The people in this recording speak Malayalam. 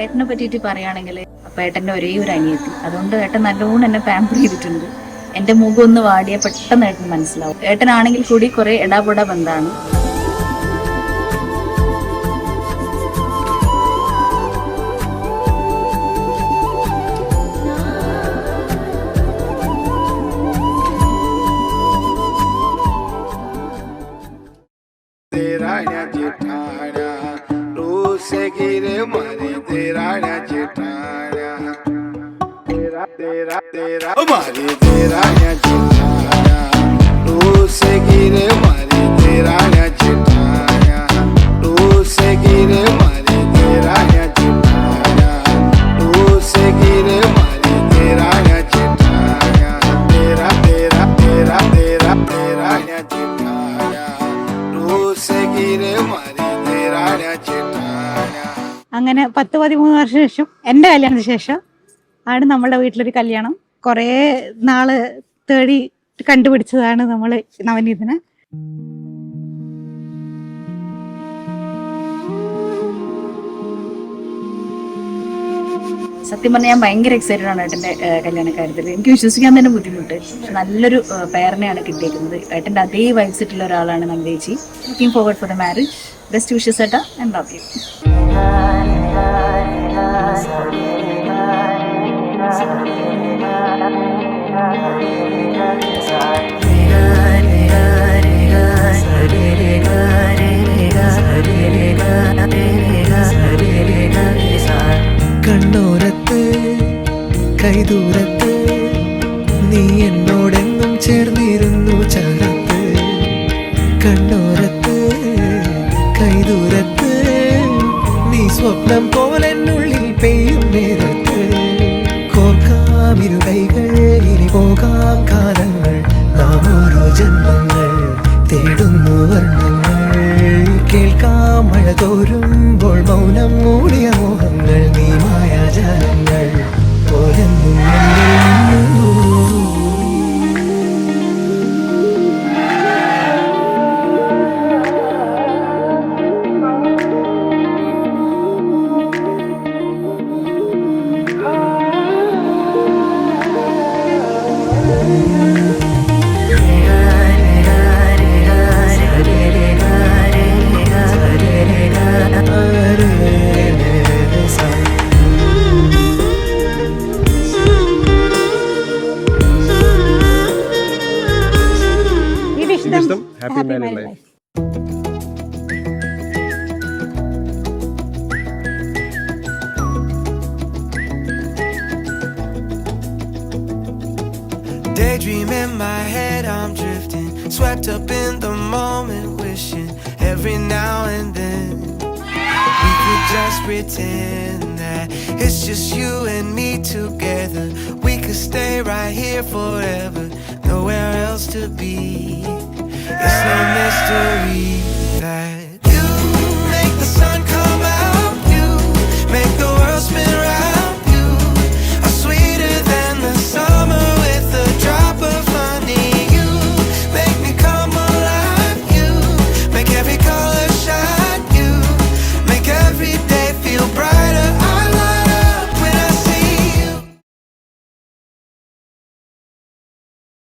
ഏട്ടനെ പറ്റിയിട്ട് പറയുകയാണെങ്കിൽ അപ്പം ഏട്ടൻ്റെ ഒരേ ഒരു അനിയത്തി, അതുകൊണ്ട് ഏട്ടൻ നല്ലോണം എന്നെ പാമ്പർ ചെയ്തിട്ടുണ്ട്. എൻ്റെ മുഖം ഒന്ന് വാടിയാൽ പെട്ടെന്ന് ഏട്ടന് മനസ്സിലാവും. ഏട്ടനാണെങ്കിൽ കൂടി കുറേ എടാപൊട ബന്ധമാണ്. അങ്ങനെ 10-13 വർഷം ശേഷം എൻ്റെ കല്യാണത്തിന് ശേഷം ആണ് നമ്മളുടെ വീട്ടിലൊരു കല്യാണം. കുറേ നാള് തേടി കണ്ടുപിടിച്ചതാണ് നമ്മൾ നവനീതനെ. സത്യം പറഞ്ഞാൽ ഞാൻ ഭയങ്കര എക്സൈറ്റഡ് ആണ് ഏട്ടൻ്റെ കല്യാണക്കാര്യത്തിൽ. എനിക്ക് വിശ്വസിക്കാൻ തന്നെ ബുദ്ധിമുട്ട്. നല്ലൊരു പേരനെയാണ് കിട്ടിയിരിക്കുന്നത്. ഏട്ടൻ്റെ അതേ വയസ്സിട്ടുള്ള ഒരാളാണ് നന്ദേച്ചി. Looking forward for the marriage. Best wishes ഏട്ടാ, ആൻഡ് ലവ് യു. കണ്ണോരത്ത് കൈദൂരത്ത് നീ എന്നോടെന്നും ചേർന്നിരുന്നു ചാരത്ത്. കണ്ണോരത്ത് കൈദൂരത്ത് നീ സ്വപ്നം പോലെന്നുള്ളിൽ പെയ്യും നേരത്ത്. കോർക്കാം ഇരു കൈകൾ, ഇനി പോകാം കാലങ്ങൾ, നാം ഓരോ ജന്മങ്ങൾ തേടുന്നു വർണ്ണങ്ങൾ. കേൾക്കാം മഴ തോരുമ്പോൾ മൗനം മൂടിയ മോഹങ്ങൾ, നീ മായാജാലങ്ങൾ പോലെന്നും Happy married life. Daydream in my head, I'm drifting, swept up in the moment, wishing every now and then we could just pretend that it's just you and me together. We could stay right here forever, nowhere else to be. It's no mystery.